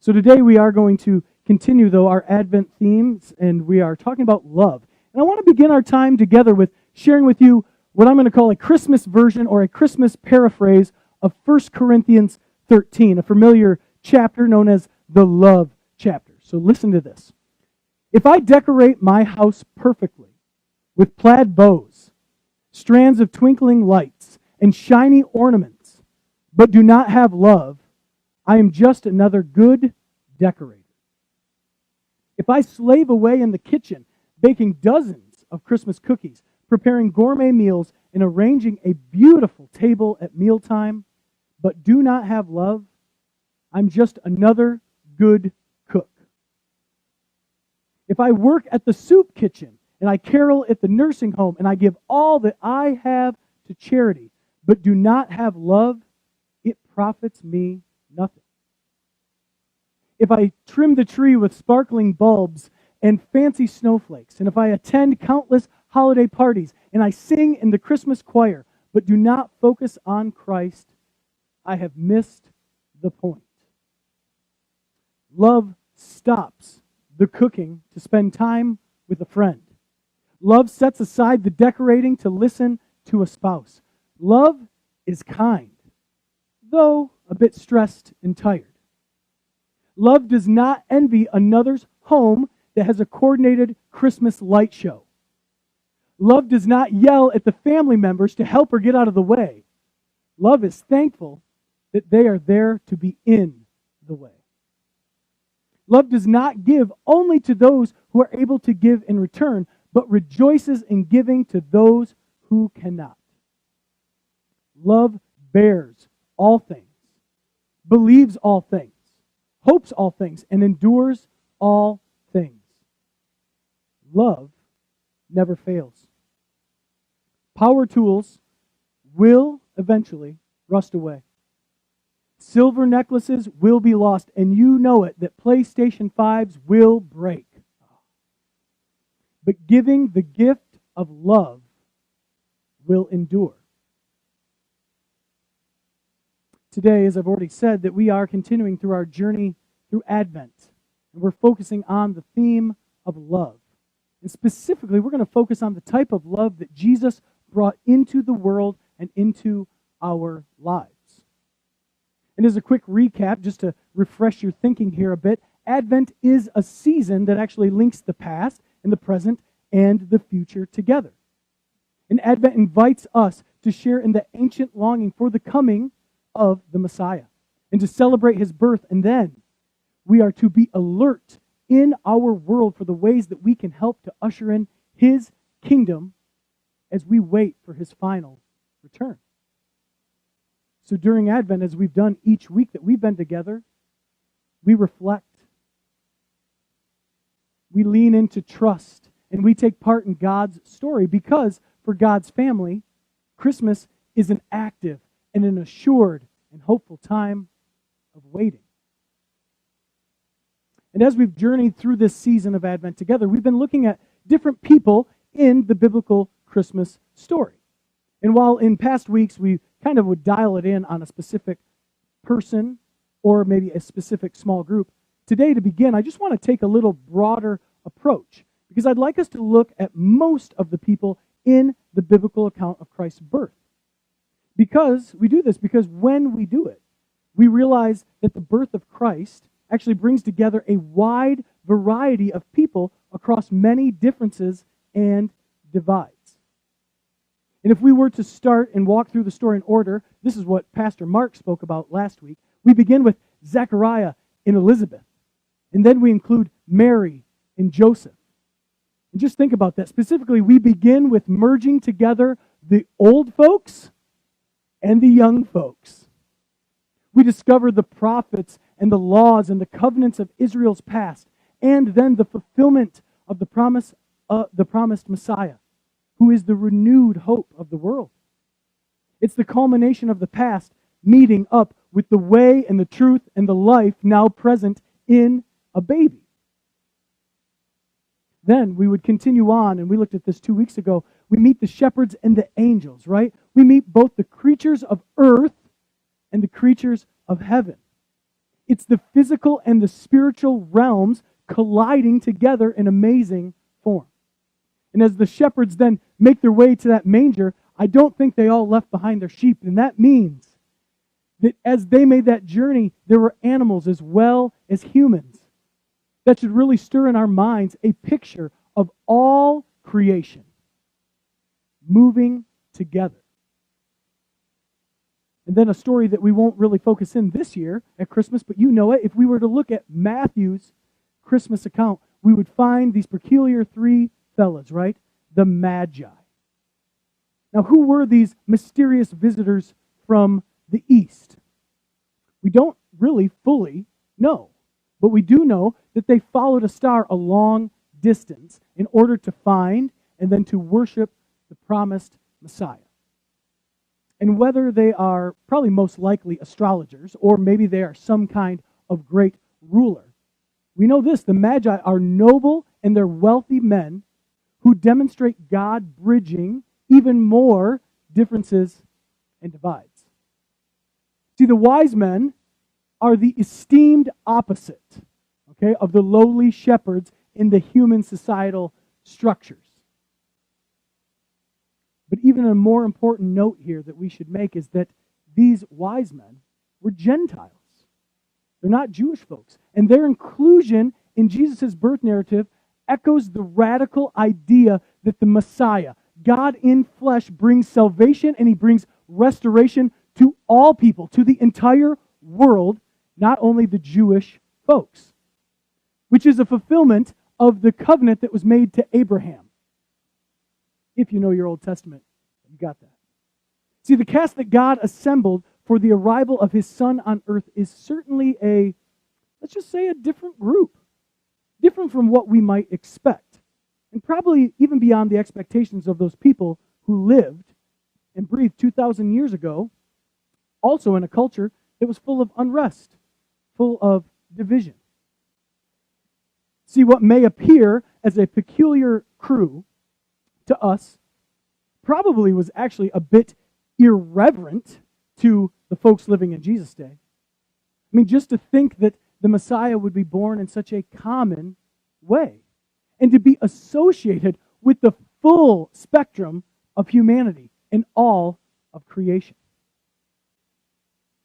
So today we are going to continue, though, our Advent themes, and we are talking about love. And I want to begin our time together with sharing with you what I'm going to call a Christmas version or a Christmas paraphrase of 1 Corinthians 13, a familiar chapter known as the love chapter. So listen to this. If I decorate my house perfectly with plaid bows, strands of twinkling lights, and shiny ornaments, but do not have love, I am just another good decorator. If I slave away in the kitchen, baking dozens of Christmas cookies, preparing gourmet meals, and arranging a beautiful table at mealtime, but do not have love, I'm just another good cook. If I work at the soup kitchen, and I carol at the nursing home, and I give all that I have to charity, but do not have love, it profits me nothing. If I trim the tree with sparkling bulbs and fancy snowflakes, and if I attend countless holiday parties, and I sing in the Christmas choir, but do not focus on Christ, I have missed the point. Love stops the cooking to spend time with a friend. Love sets aside the decorating to listen to a spouse. Love is kind, though a bit stressed and tired. Love does not envy another's home that has a coordinated Christmas light show. Love does not yell at the family members to help her get out of the way. Love is thankful that they are there to be in the way. Love does not give only to those who are able to give in return, but rejoices in giving to those who cannot. Love bears all things, believes all things, hopes all things, and endures all things. Love never fails. Power tools will eventually rust away. Silver necklaces will be lost, and you know it, that PlayStation 5s will break. But giving the gift of love will endure. Today, as I've already said, that we are continuing through our journey through Advent, and we're focusing on the theme of love. And specifically, we're going to focus on the type of love that Jesus brought into the world and into our lives. And as a quick recap, just to refresh your thinking here a bit, Advent is a season that actually links the past and the present and the future together. And Advent invites us to share in the ancient longing for the coming of the Messiah and to celebrate his birth. And then we are to be alert in our world for the ways that we can help to usher in his kingdom as we wait for his final return. So during Advent, as we've done each week that we've been together, we reflect, we lean into trust, and we take part in God's story, because for God's family, Christmas is an active and an assured and hopeful time of waiting. And as we've journeyed through this season of Advent together, we've been looking at different people in the biblical Christmas story. And while in past weeks we kind of would dial it in on a specific person or maybe a specific small group, today to begin, I just want to take a little broader approach, because I'd like us to look at most of the people in the biblical account of Christ's birth. Because we do this, because when we do it, we realize that the birth of Christ actually brings together a wide variety of people across many differences and divides. And if we were to start and walk through the story in order, this is what Pastor Mark spoke about last week. We begin with Zechariah and Elizabeth. And then we include Mary and Joseph. And just think about that. Specifically, we begin with merging together the old folks and the young folks. We discover the prophets and the laws and the covenants of Israel's past, and then the fulfillment of the promised Messiah, who is the renewed hope of the world. It's the culmination of the past meeting up with the way and the truth and the life now present in a baby. Then we would continue on, and we looked at this 2 weeks ago. We meet the shepherds and the angels, right? We meet both the creatures of earth and the creatures of heaven. It's the physical and the spiritual realms colliding together in amazing form. And as the shepherds then make their way to that manger, I don't think they all left behind their sheep. And that means that as they made that journey, there were animals as well as humans. That should really stir in our minds a picture of all creation moving together. And then a story that we won't really focus in this year at Christmas, but you know it. If we were to look at Matthew's Christmas account, we would find these peculiar three fellas, right? The Magi. Now, who were these mysterious visitors from the east? We don't really fully know, but we do know that they followed a star a long distance in order to find and then to worship the promised Messiah. And whether they are probably most likely astrologers, or maybe they are some kind of great ruler, we know this: the Magi are noble and they're wealthy men who demonstrate God bridging even more differences and divides. See, the wise men are the esteemed opposite, okay, of the lowly shepherds in the human societal structures. But even a more important note here that we should make is that these wise men were Gentiles. They're not Jewish folks. And their inclusion in Jesus' birth narrative echoes the radical idea that the Messiah, God in flesh, brings salvation and he brings restoration to all people, to the entire world, not only the Jewish folks, which is a fulfillment of the covenant that was made to Abraham. If you know your Old Testament, you got that. See, the cast that God assembled for the arrival of his Son on earth is certainly let's just say, a different group. Different from what we might expect. And probably even beyond the expectations of those people who lived and breathed 2,000 years ago, also in a culture that was full of unrest, full of division. See, what may appear as a peculiar crew to us probably was actually a bit irreverent to the folks living in Jesus' day. I mean, just to think that the Messiah would be born in such a common way and to be associated with the full spectrum of humanity and all of creation.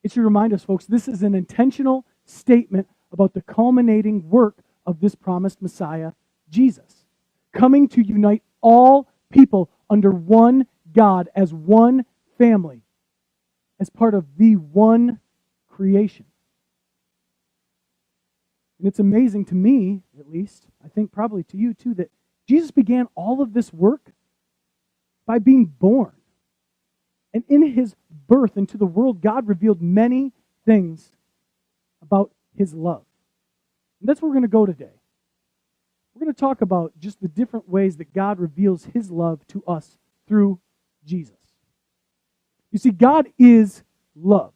It should remind us, folks, this is an intentional statement about the culminating work of this promised Messiah, Jesus, coming to unite all people under one God as one family, as part of the one creation. And it's amazing to me, at least, I think probably to you too, that Jesus began all of this work by being born. And in his birth into the world, God revealed many things about his love. And that's where we're going to go today. We're going to talk about just the different ways that God reveals his love to us through Jesus. You see, God is love.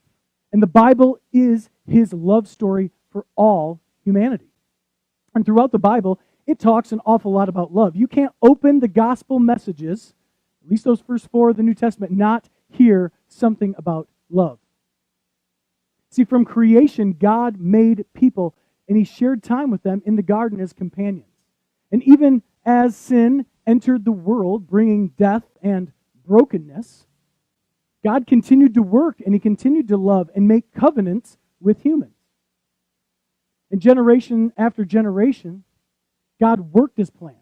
And the Bible is his love story for all humanity. And throughout the Bible, it talks an awful lot about love. You can't open the gospel messages, at least those first four of the New Testament, not hear something about love. See, from creation, God made people, and he shared time with them in the garden as companions. And even as sin entered the world, bringing death and brokenness, God continued to work, and he continued to love and make covenants with humans. And generation after generation, God worked his plan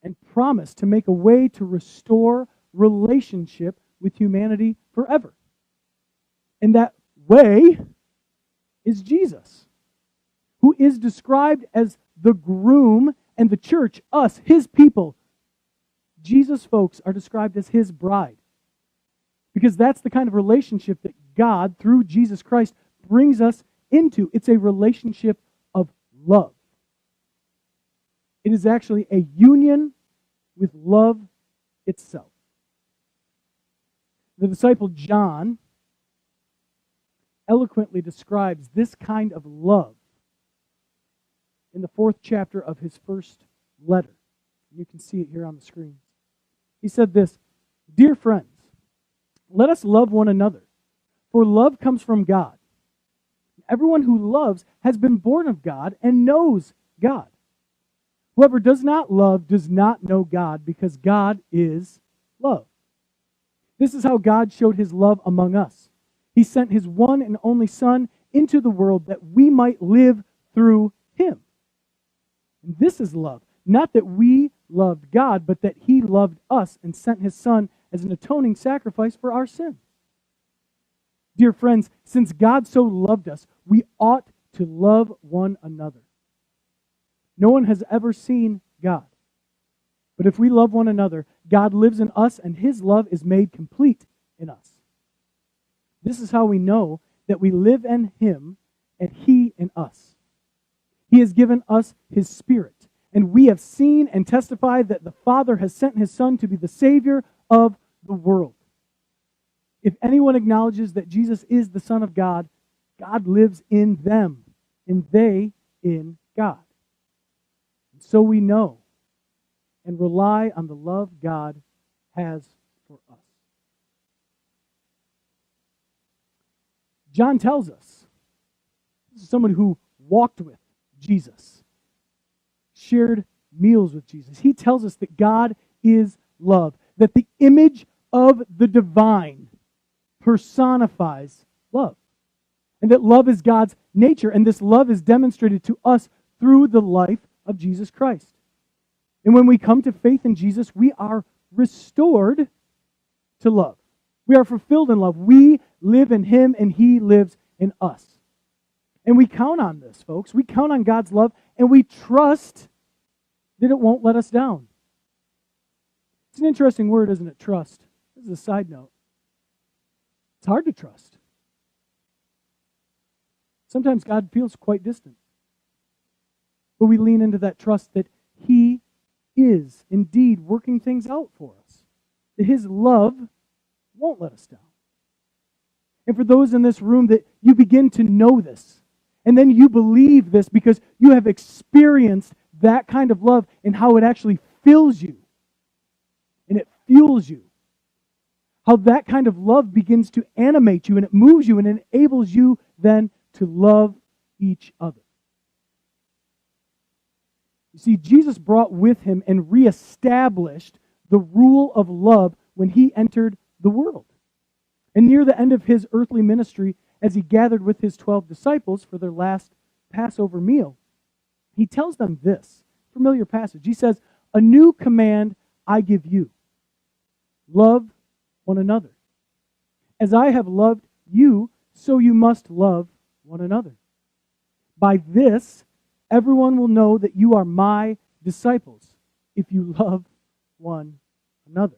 and promised to make a way to restore relationship with humanity forever. And that way is Jesus, who is described as the groom, and the church, us, his people. Jesus folks are described as his bride. Because that's the kind of relationship that God, through Jesus Christ, brings us into. It's a relationship of love. It is actually a union with love itself. The disciple John eloquently describes this kind of love in the 4th chapter of his first letter. You can see it here on the screen. He said this: "Dear friends, let us love one another, for love comes from God. Everyone who loves has been born of God and knows God. Whoever does not love does not know God, because God is love. This is how God showed his love among us. He sent his one and only Son into the world that we might live through him. And this is love. Not that we loved God, but that he loved us and sent his Son as an atoning sacrifice for our sins. Dear friends, since God so loved us, we ought to love one another. No one has ever seen God. But if we love one another, God lives in us and his love is made complete in us. This is how we know that we live in him and he in us. He has given us his Spirit, and we have seen and testified that the Father has sent his Son to be the Savior of the world. If anyone acknowledges that Jesus is the Son of God, God lives in them, and they in God. And so we know and rely on the love God has for us. John tells us, this is someone who walked with Jesus, shared meals with Jesus. He tells us that God is love, that the image of the divine personifies love, and that love is God's nature, and this love is demonstrated to us through the life of Jesus Christ. And when we come to faith in Jesus, we are restored to love. We are fulfilled in love. We live in him and he lives in us. And we count on this, folks. We count on God's love, and we trust that it won't let us down. It's an interesting word, isn't it? Trust. This is a side note. It's hard to trust. Sometimes God feels quite distant. But we lean into that trust that he is indeed working things out for us. That his love won't let us down. And for those in this room that you begin to know this, and then you believe this because you have experienced that kind of love and how it actually fills you and it fuels you. How that kind of love begins to animate you and it moves you and enables you then to love each other. You see, Jesus brought with him and reestablished the rule of love when he entered the world. And near the end of his earthly ministry, as he gathered with his 12 disciples for their last Passover meal, he tells them this familiar passage. He says, "A new command I give you. Love one another. As I have loved you, so you must love one another. By this, everyone will know that you are my disciples, if you love one another."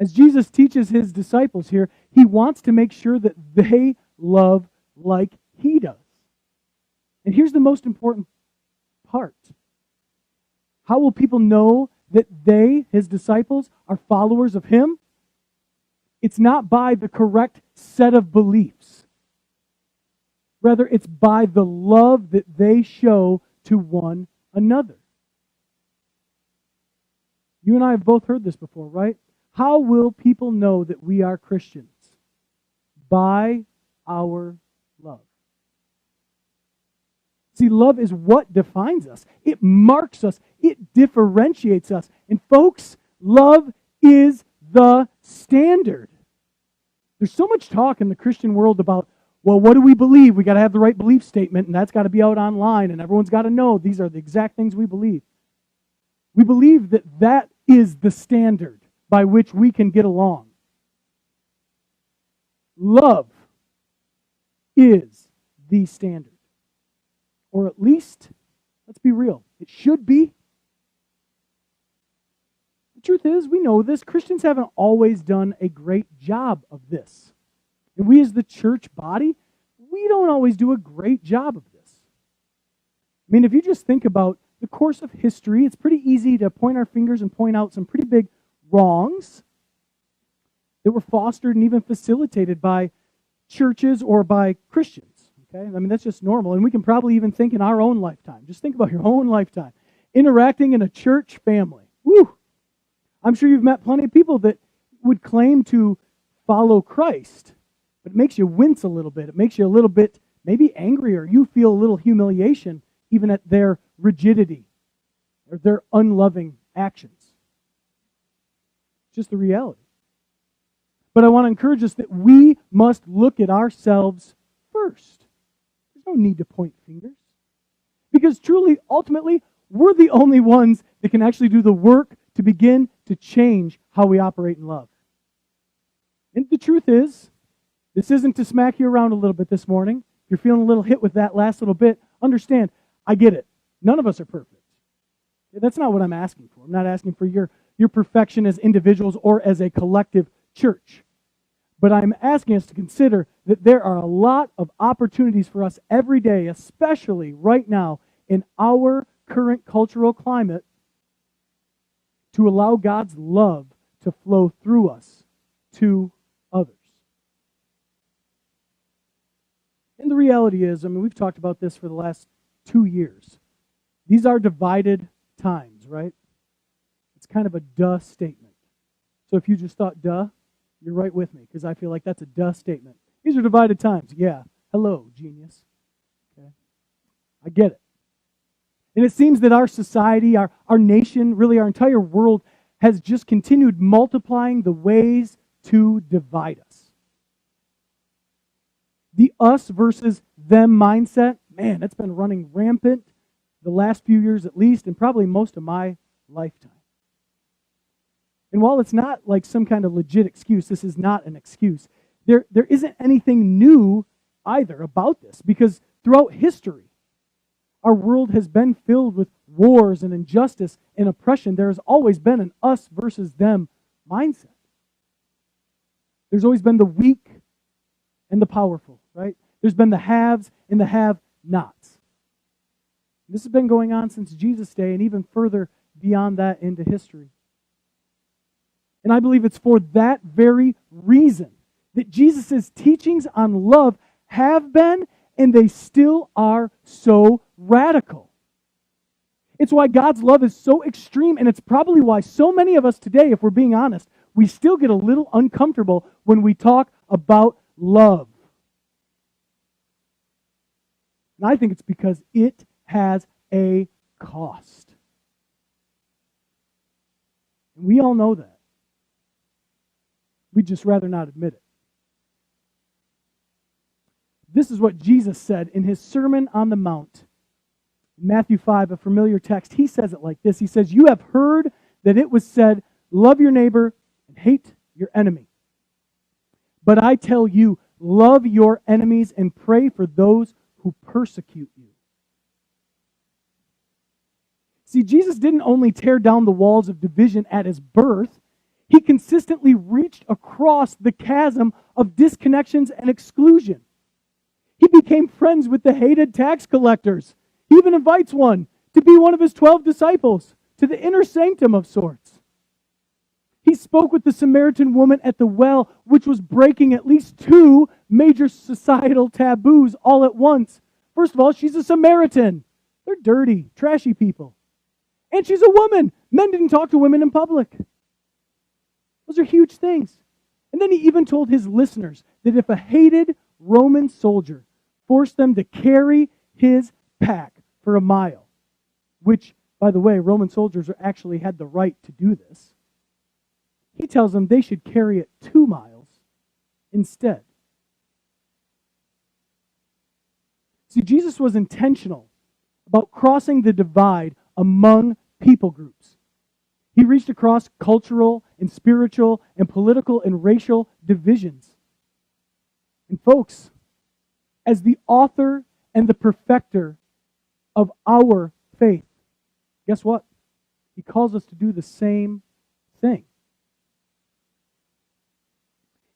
As Jesus teaches his disciples here, he wants to make sure that they love like he does. And here's the most important part. How will people know that they, his disciples, are followers of him? It's not by the correct set of beliefs. Rather, it's by the love that they show to one another. You and I have both heard this before, right? How will people know that we are Christians? By our love. See, love is what defines us. It marks us. It differentiates us. And folks, love is the standard. There's so much talk in the Christian world about, well, what do we believe? We got to have the right belief statement, and that's got to be out online, and everyone's got to know these are the exact things we believe. We believe that that is the standard by which we can get along. Love is the standard. Or at least, let's be real, it should be. The truth is, we know this. Christians haven't always done a great job of this. And we as the church body, we don't always do a great job of this. I mean, if you just think about the course of history, it's pretty easy to point our fingers and point out some pretty big wrongs that were fostered and even facilitated by churches or by Christians. Okay? I mean, that's just normal. And we can probably even think in our own lifetime. Just think about your own lifetime. Interacting in a church family. Woo! I'm sure you've met plenty of people that would claim to follow Christ, but it makes you wince a little bit. It makes you a little bit maybe angry, or you feel a little humiliation even at their rigidity or their unloving actions. Just the reality. But I want to encourage us that we must look at ourselves first. There's no need to point fingers. Because truly, ultimately, we're the only ones that can actually do the work to begin to change how we operate in love. And the truth is, this isn't to smack you around a little bit this morning. If you're feeling a little hit with that last little bit, understand, I get it. None of us are perfect. That's not what I'm asking for. I'm not asking for your perfection as individuals or as a collective church. But I'm asking us to consider that there are a lot of opportunities for us every day, especially right now in our current cultural climate, to allow God's love to flow through us to others. And the reality is, we've talked about this for the last 2 years. These are divided times, right? It's kind of a duh statement. So if you just thought duh, you're right with me, because I feel like that's a duh statement. These are divided times. Yeah. Hello, genius. Okay. I get it. And it seems that our society, our nation, really our entire world has just continued multiplying the ways to divide us. The us versus them mindset, man, it's been running rampant the last few years at least, and probably most of my lifetime. And while it's not like some kind of legit excuse, this is not an excuse, there isn't anything new either about this, because throughout history, our world has been filled with wars and injustice and oppression. There has always been an us versus them mindset. There's always been the weak and the powerful, right? There's been the haves and the have-nots. This has been going on since Jesus' day and even further beyond that into history. And I believe it's for that very reason that Jesus' teachings on love have been, and they still are, so radical. It's why God's love is so extreme, and it's probably why so many of us today, if we're being honest, we still get a little uncomfortable when we talk about love. And I think it's because it has a cost. And we all know that. We'd just rather not admit it. This is what Jesus said in his Sermon on the Mount. In Matthew 5, a familiar text, he says it like this. He says, "You have heard that it was said, 'Love your neighbor and hate your enemy.' But I tell you, love your enemies and pray for those who persecute you." See, Jesus didn't only tear down the walls of division at his birth, he consistently reached across the chasm of disconnections and exclusion. He became friends with the hated tax collectors. He even invites one to be one of his 12 disciples to the inner sanctum of sorts. He spoke with the Samaritan woman at the well, which was breaking at least 2 major societal taboos all at once. First of all, she's a Samaritan. They're dirty, trashy people. And she's a woman. Men didn't talk to women in public. Those are huge things. And then he even told his listeners that if a hated Roman soldier forced them to carry his pack for a mile, which, by the way, Roman soldiers actually had the right to do this, he tells them they should carry it 2 miles instead. See, Jesus was intentional about crossing the divide among people groups. He reached across cultural and spiritual and political and racial divisions. And folks, as the author and the perfecter of our faith, guess what? He calls us to do the same thing.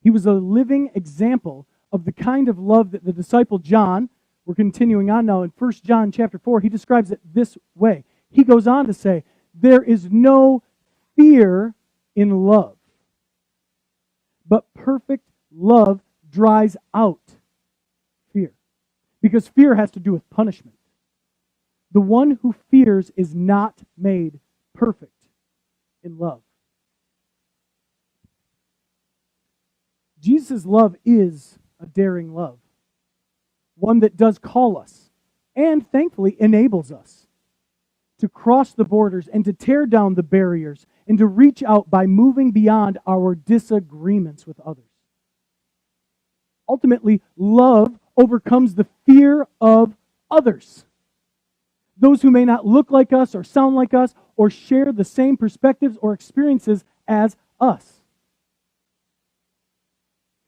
He was a living example of the kind of love that the disciple John, we're continuing on now in 1 John chapter 4, he describes it this way. He goes on to say, "There is no fear in love, but perfect love drives out fear." Because fear has to do with punishment. The one who fears is not made perfect in love. Jesus' love is a daring love, one that does call us and thankfully enables us to cross the borders and to tear down the barriers and to reach out by moving beyond our disagreements with others. Ultimately, love overcomes the fear of others. Those who may not look like us or sound like us or share the same perspectives or experiences as us.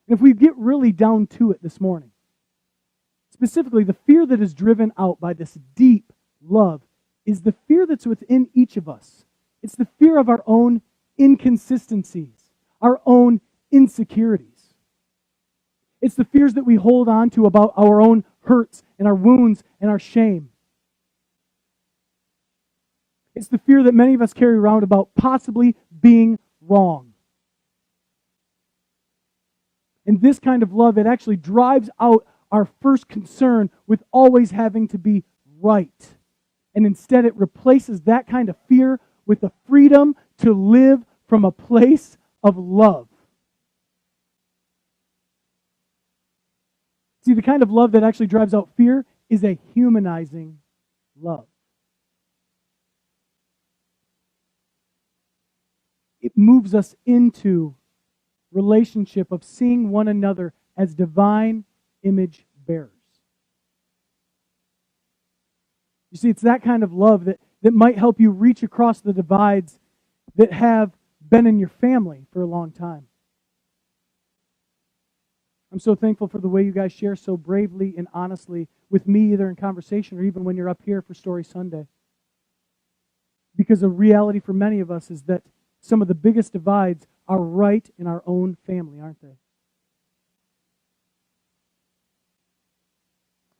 And if we get really down to it this morning, specifically the fear that is driven out by this deep love is the fear that's within each of us. It's the fear of our own inconsistencies, our own insecurities. It's the fears that we hold on to about our own hurts and our wounds and our shame. It's the fear that many of us carry around about possibly being wrong. And this kind of love, it actually drives out our first concern with always having to be right. And instead it replaces that kind of fear with the freedom to live from a place of love. See, the kind of love that actually drives out fear is a humanizing love. It moves us into relationship of seeing one another as divine image bearers. You see, it's that kind of love that might help you reach across the divides that have been in your family for a long time. I'm so thankful for the way you guys share so bravely and honestly with me, either in conversation or even when you're up here for Story Sunday. Because the reality for many of us is that some of the biggest divides are right in our own family, aren't they?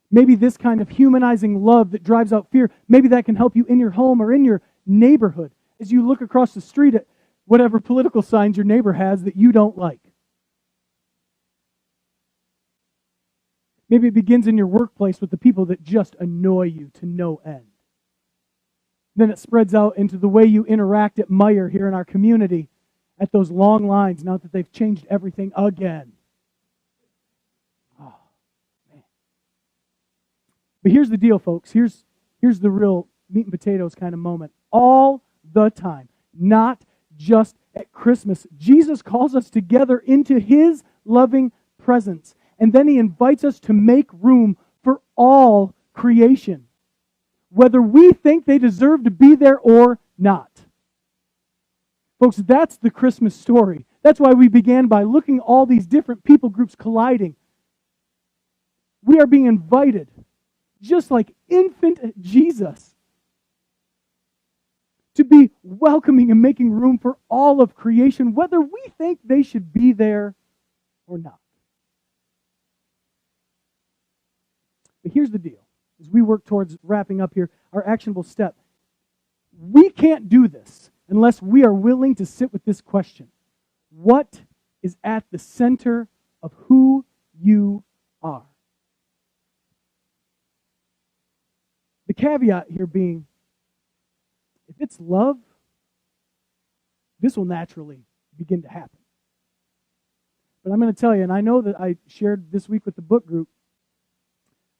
Maybe this kind of humanizing love that drives out fear, maybe that can help you in your home or in your neighborhood as you look across the street at whatever political signs your neighbor has that you don't like. Maybe it begins in your workplace with the people that just annoy you to no end. Then it spreads out into the way you interact at Meijer here in our community at those long lines now that they've changed everything again. Oh, man. But here's the deal, folks. Here's the real meat and potatoes kind of moment. All the time, not just at Christmas, Jesus calls us together into His loving presence. And then He invites us to make room for all creation, whether we think they deserve to be there or not. Folks, that's the Christmas story. That's why we began by looking at all these different people groups colliding. We are being invited, just like infant Jesus, to be welcoming and making room for all of creation, whether we think they should be there or not. But here's the deal. As we work towards wrapping up here, our actionable step, we can't do this unless we are willing to sit with this question. What is at the center of who you are? The caveat here being, if it's love, this will naturally begin to happen. But I'm going to tell you, and I know that I shared this week with the book group,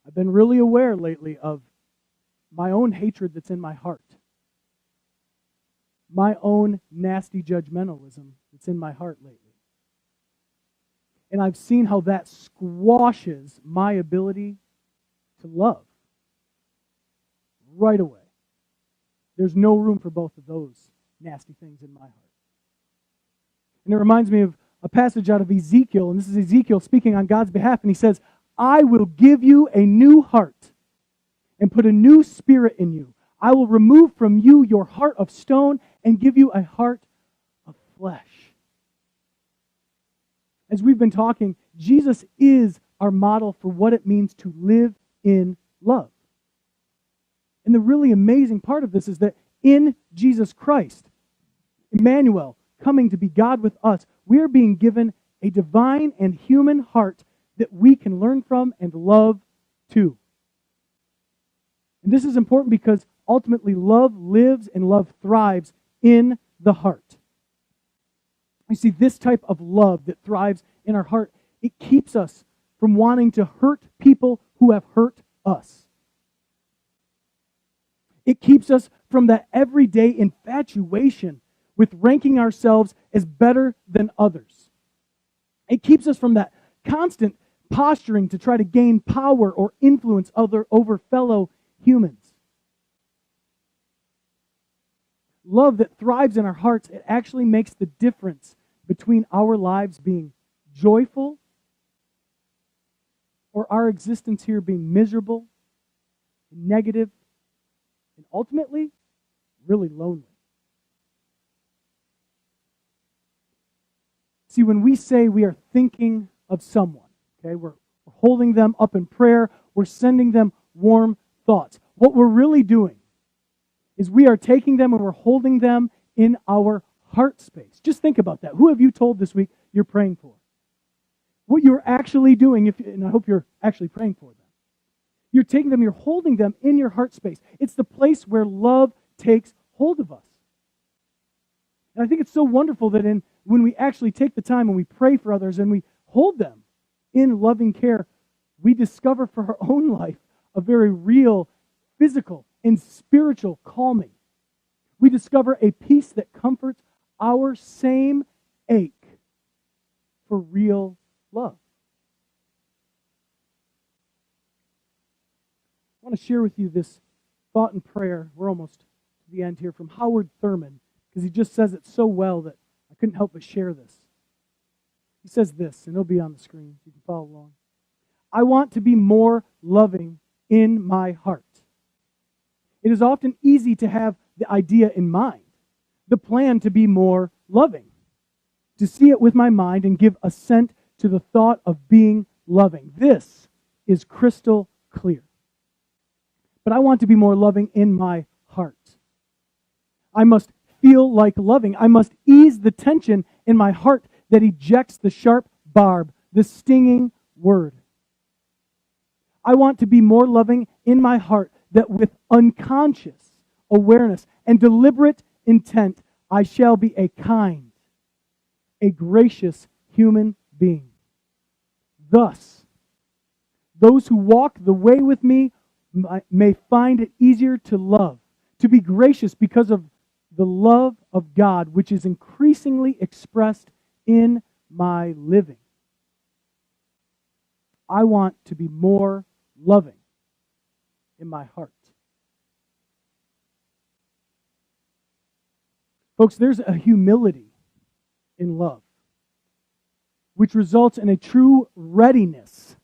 I've been really aware lately of my own hatred that's in my heart. My own nasty judgmentalism that's in my heart lately. And I've seen how that squashes my ability to love right away. There's no room for both of those nasty things in my heart. And it reminds me of a passage out of Ezekiel, and this is Ezekiel speaking on God's behalf, and he says, I will give you a new heart and put a new spirit in you. I will remove from you your heart of stone and give you a heart of flesh. As we've been talking, Jesus is our model for what it means to live in love. And the really amazing part of this is that in Jesus Christ, Emmanuel, coming to be God with us, we are being given a divine and human heart that we can learn from and love too. And this is important because ultimately love lives and love thrives in the heart. You see, this type of love that thrives in our heart, it keeps us from wanting to hurt people who have hurt us. It keeps us from that everyday infatuation with ranking ourselves as better than others. It keeps us from that constant posturing to try to gain power or influence over fellow humans. Love that thrives in our hearts, it actually makes the difference between our lives being joyful or our existence here being miserable, negative, and ultimately, really lonely. See, when we say we are thinking of someone, okay, we're holding them up in prayer, we're sending them warm thoughts. What we're really doing is we are taking them and we're holding them in our heart space. Just think about that. Who have you told this week you're praying for? What you're actually doing, and I hope you're actually praying for them. You're taking them, you're holding them in your heart space. It's the place where love takes hold of us. And I think it's so wonderful that when we actually take the time and we pray for others and we hold them in loving care, we discover for our own life a very real physical and spiritual calming. We discover a peace that comforts our same ache for real love. I want to share with you this thought and prayer. We're almost to the end here, from Howard Thurman, because he just says it so well that I couldn't help but share this. He says this, and it'll be on the screen. You can follow along. I want to be more loving in my heart. It is often easy to have the idea in mind, the plan to be more loving, to see it with my mind and give assent to the thought of being loving. This is crystal clear. But I want to be more loving in my heart. I must feel like loving. I must ease the tension in my heart that ejects the sharp barb, the stinging word. I want to be more loving in my heart, that with unconscious awareness and deliberate intent, I shall be a kind, a gracious human being. Thus, those who walk the way with me may find it easier to love, to be gracious because of the love of God, which is increasingly expressed in my living. I want to be more loving in my heart. Folks, there's a humility in love, which results in a true readiness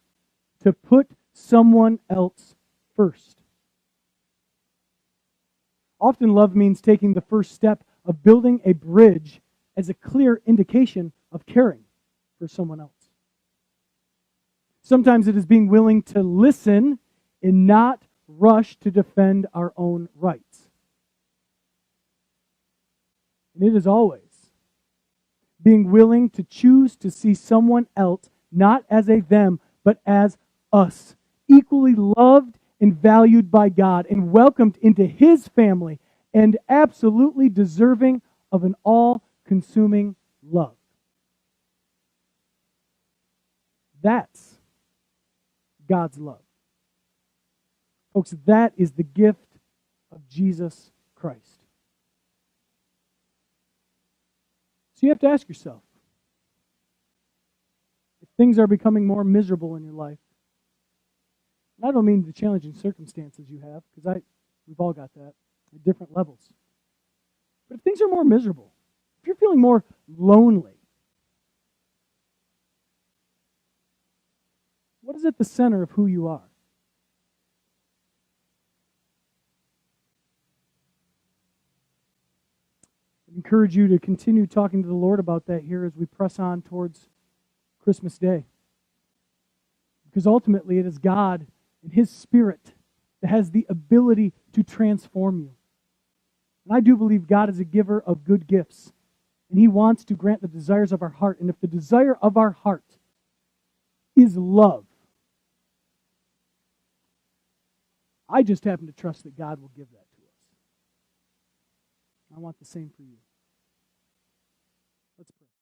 to put someone else first. Often love means taking the first step of building a bridge as a clear indication of caring for someone else. Sometimes it is being willing to listen and not rush to defend our own rights. And it is always being willing to choose to see someone else not as a them, but as us, equally loved and valued by God and welcomed into His family and absolutely deserving of an all-consuming love. That's God's love. Folks, that is the gift of Jesus Christ. So you have to ask yourself, if things are becoming more miserable in your life, and I don't mean the challenging circumstances you have, because we've all got that at different levels. But if things are more miserable, if you're feeling more lonely, what is at the center of who you are? I encourage you to continue talking to the Lord about that here as we press on towards Christmas Day. Because ultimately it is God and His Spirit that has the ability to transform you. And I do believe God is a giver of good gifts. And He wants to grant the desires of our heart. And if the desire of our heart is love, I just happen to trust that God will give that to us. I want the same for you.